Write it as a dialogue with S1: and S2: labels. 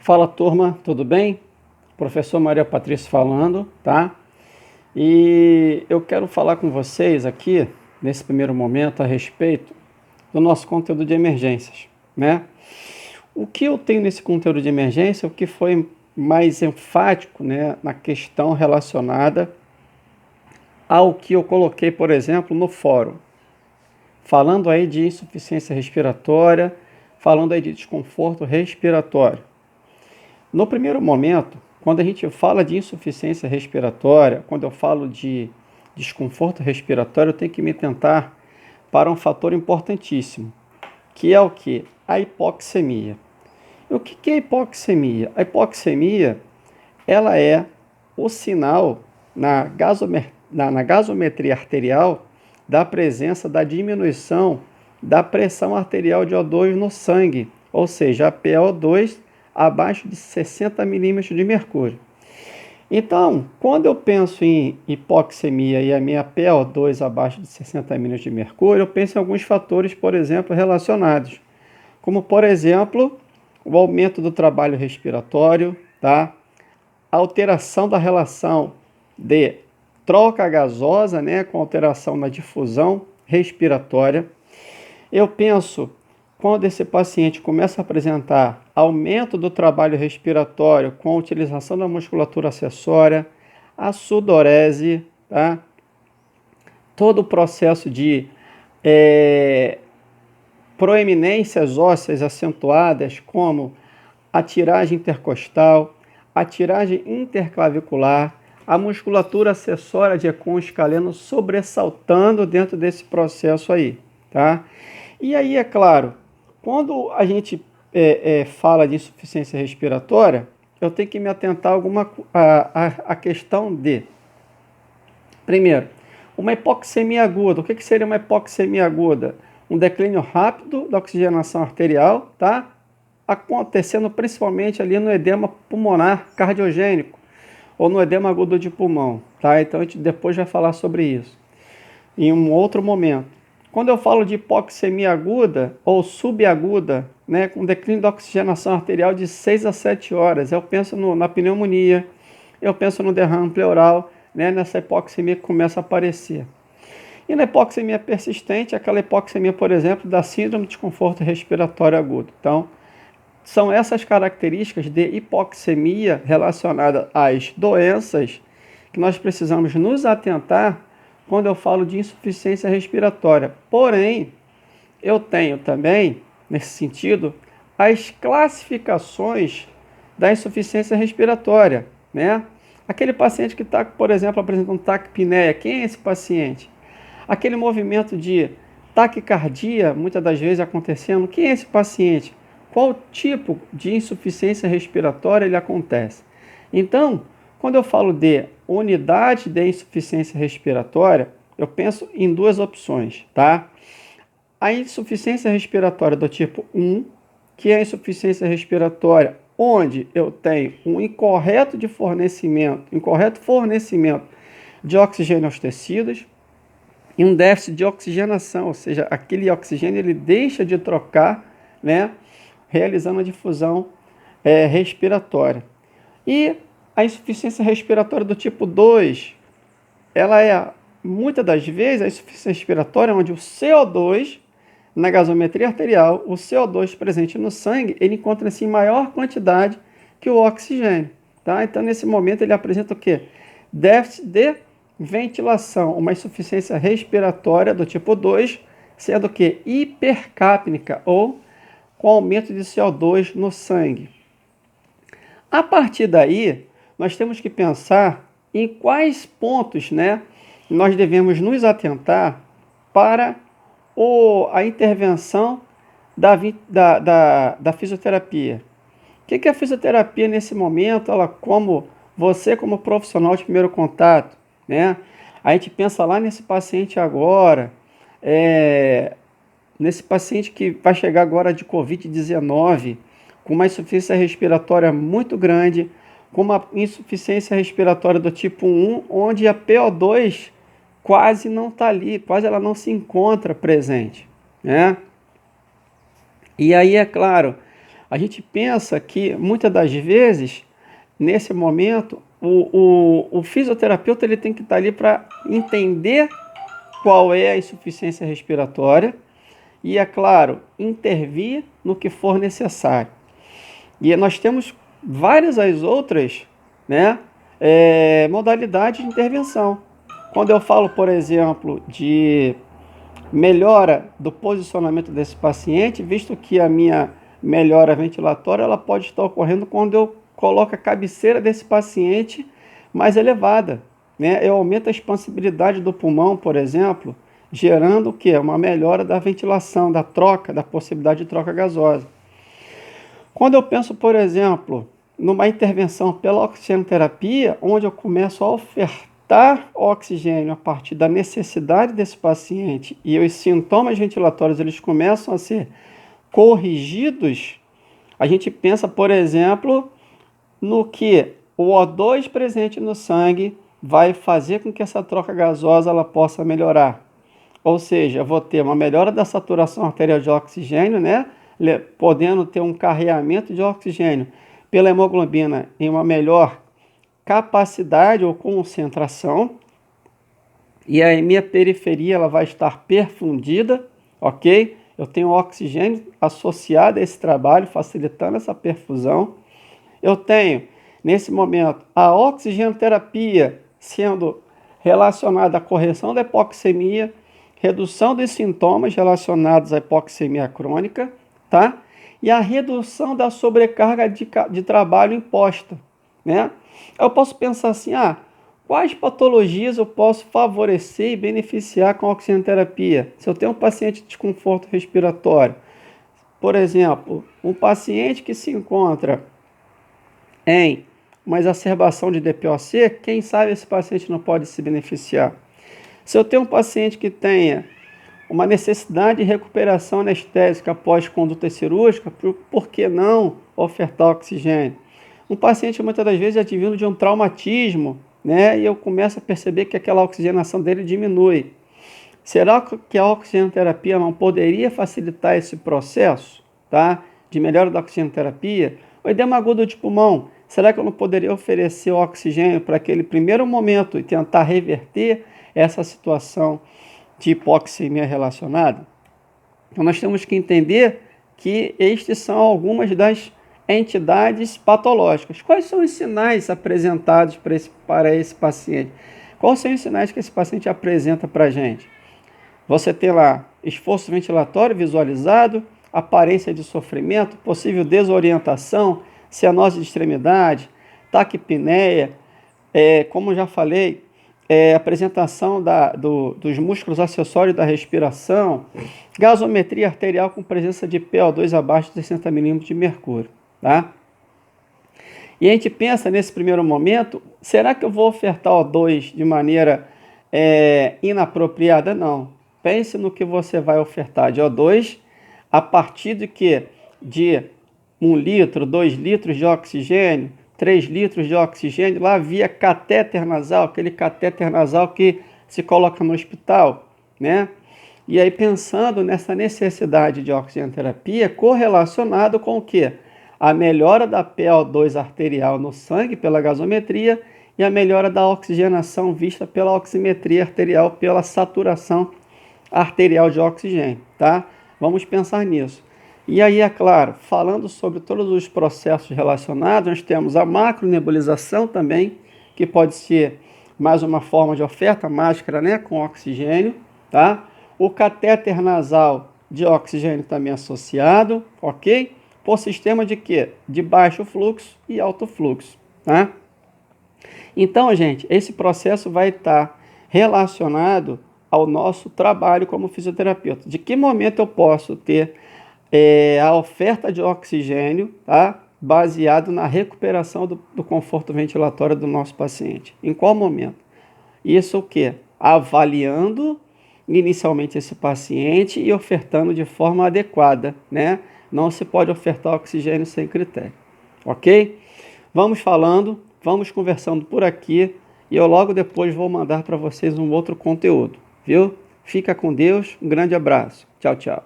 S1: Fala turma, tudo bem? Professor Maria Patrícia falando, tá? E eu quero falar com vocês aqui, nesse primeiro momento, a respeito do nosso conteúdo de emergências, né? O que eu tenho nesse conteúdo de emergência, o que foi mais enfático, né, na questão relacionada ao que eu coloquei, por exemplo, no fórum, falando aí de insuficiência respiratória, falando aí de desconforto respiratório. No primeiro momento, quando a gente fala de insuficiência respiratória, quando eu falo de desconforto respiratório, eu tenho que me atentar para um fator importantíssimo, que é o que? A hipoxemia. E o que é hipoxemia? A hipoxemia, ela é o sinal na gasometria arterial da presença da diminuição da pressão arterial de O2 no sangue, ou seja, a PaO2 abaixo de 60 milímetros de mercúrio. Então, quando eu penso em hipoxemia e a minha PaO2 abaixo de 60 milímetros de mercúrio, eu penso em alguns fatores, por exemplo, relacionados, como, por exemplo, o aumento do trabalho respiratório, tá? A alteração da relação de troca gasosa, né, com alteração na difusão respiratória. Eu penso, quando esse paciente começa a apresentar aumento do trabalho respiratório com a utilização da musculatura acessória, a sudorese, tá? Todo o processo de proeminências ósseas acentuadas, como a tiragem intercostal, a tiragem interclavicular, a musculatura acessória de Econ escaleno sobressaltando dentro desse processo aí, tá? E aí, é claro, quando a gente fala de insuficiência respiratória, eu tenho que me atentar a questão de, primeiro, uma hipoxemia aguda. O que seria uma hipoxemia aguda? Um declínio rápido da oxigenação arterial, tá? Acontecendo principalmente ali no edema pulmonar cardiogênico ou no edema agudo de pulmão, tá? Então a gente depois vai falar sobre isso em um outro momento. Quando eu falo de hipoxemia aguda ou subaguda, né, com declínio da oxigenação arterial de 6 a 7 horas, eu penso na pneumonia, eu penso no derrame pleural, né, nessa hipoxemia que começa a aparecer. E na hipoxemia persistente, aquela hipoxemia, por exemplo, da síndrome de desconforto respiratório agudo. Então, são essas características de hipoxemia relacionadas às doenças que nós precisamos nos atentar quando eu falo de insuficiência respiratória. Porém, eu tenho também, nesse sentido, as classificações da insuficiência respiratória, né? Aquele paciente que está, por exemplo, apresentando taquipneia, quem é esse paciente? Aquele movimento de taquicardia, muitas das vezes acontecendo, quem é esse paciente? Qual tipo de insuficiência respiratória ele acontece? Então, quando eu falo de unidade de insuficiência respiratória, eu penso em duas opções, tá? A insuficiência respiratória do tipo 1, que é a insuficiência respiratória onde eu tenho um incorreto fornecimento de oxigênio aos tecidos e um déficit de oxigenação, ou seja, aquele oxigênio ele deixa de trocar, né, realizando a difusão respiratória. E a insuficiência respiratória do tipo 2, ela é, muitas das vezes, a insuficiência respiratória onde o CO2, na gasometria arterial, o CO2 presente no sangue, ele encontra-se em maior quantidade que o oxigênio. Tá? Então, nesse momento, ele apresenta o quê? Déficit de ventilação, uma insuficiência respiratória do tipo 2, sendo o quê? Hipercápnica ou com aumento de CO2 no sangue. A partir daí, nós temos que pensar em quais pontos, né, nós devemos nos atentar para a intervenção da fisioterapia. O que é a fisioterapia nesse momento? Ela, como você, como profissional de primeiro contato, né? A gente pensa lá nesse paciente agora, nesse paciente que vai chegar agora de Covid-19, com uma insuficiência respiratória muito grande, com uma insuficiência respiratória do tipo 1, onde a PO2 quase não está ali, quase ela não se encontra presente, né? E aí, é claro, A gente pensa que, muitas das vezes, nesse momento, o fisioterapeuta ele tem que estar ali para entender qual é a insuficiência respiratória e, é claro, intervir no que for necessário. E nós temos várias as outras, né, modalidades de intervenção. Quando eu falo, por exemplo, de melhora do posicionamento desse paciente, visto que a minha melhora ventilatória ela pode estar ocorrendo quando eu coloco a cabeceira desse paciente mais elevada, né? Eu aumento a expansibilidade do pulmão, por exemplo, gerando o quê? Uma melhora da ventilação, da troca, da possibilidade de troca gasosa. Quando eu penso, por exemplo, numa intervenção pela oxigenoterapia, onde eu começo a ofertar oxigênio a partir da necessidade desse paciente e os sintomas ventilatórios eles começam a ser corrigidos, a gente pensa, por exemplo, no que o O2 presente no sangue vai fazer com que essa troca gasosa ela possa melhorar. Ou seja, eu vou ter uma melhora da saturação arterial de oxigênio, né? Podendo ter um carreamento de oxigênio pela hemoglobina em uma melhor capacidade ou concentração. E a minha periferia ela vai estar perfundida, ok? Eu tenho oxigênio associado a esse trabalho, facilitando essa perfusão. Eu tenho, nesse momento, a oxigenoterapia sendo relacionada à correção da hipoxemia, redução dos sintomas relacionados à hipoxemia crônica, tá? E a redução da sobrecarga de trabalho imposta, né? Eu posso pensar assim, quais patologias eu posso favorecer e beneficiar com a oxigenoterapia? Se eu tenho um paciente de desconforto respiratório, por exemplo, um paciente que se encontra em uma exacerbação de DPOC, quem sabe esse paciente não pode se beneficiar? Se eu tenho um paciente que tenha uma necessidade de recuperação anestésica após conduta cirúrgica, por que não ofertar oxigênio? Um paciente muitas das vezes é advindo de um traumatismo, né? E eu começo a perceber que aquela oxigenação dele diminui. Será que a oxigenoterapia não poderia facilitar esse processo, tá? De melhora da oxigenoterapia? O edema agudo de pulmão, será que eu não poderia oferecer oxigênio para aquele primeiro momento e tentar reverter essa situação de hipoxemia relacionada? Então nós temos que entender que estes são algumas das entidades patológicas. Quais são os sinais apresentados para esse paciente? Quais são os sinais que esse paciente apresenta para a gente? Você tem lá esforço ventilatório visualizado, aparência de sofrimento, possível desorientação, cianose de extremidade, taquipneia, como já falei, apresentação dos músculos acessórios da respiração, gasometria arterial com presença de PO2 abaixo de 60 milímetros de mercúrio. Tá? E a gente pensa nesse primeiro momento, será que eu vou ofertar O2 de maneira inapropriada? Não. Pense no que você vai ofertar de O2 a partir de que? De 1 litro, 2 litros de oxigênio, 3 litros de oxigênio, lá via catéter nasal, aquele catéter nasal que se coloca no hospital, né? E aí pensando nessa necessidade de oxigenoterapia correlacionado com o quê? A melhora da PO2 arterial no sangue pela gasometria e a melhora da oxigenação vista pela oximetria arterial, pela saturação arterial de oxigênio, tá? Vamos pensar nisso. E aí, é claro, falando sobre todos os processos relacionados, nós temos a macronebulização também, que pode ser mais uma forma de oferta, máscara, né, com oxigênio, tá? O catéter nasal de oxigênio também associado, ok? Por sistema de quê? De baixo fluxo e alto fluxo, tá? Então, gente, esse processo vai estar relacionado ao nosso trabalho como fisioterapeuta. De que momento eu posso ter a oferta de oxigênio, tá? Baseado na recuperação do conforto ventilatório do nosso paciente. Em qual momento? Isso o quê? Avaliando inicialmente esse paciente e ofertando de forma adequada, né? Não se pode ofertar oxigênio sem critério, ok? Vamos falando, vamos conversando por aqui e eu logo depois vou mandar para vocês um outro conteúdo, viu? Fica com Deus, um grande abraço. Tchau, tchau.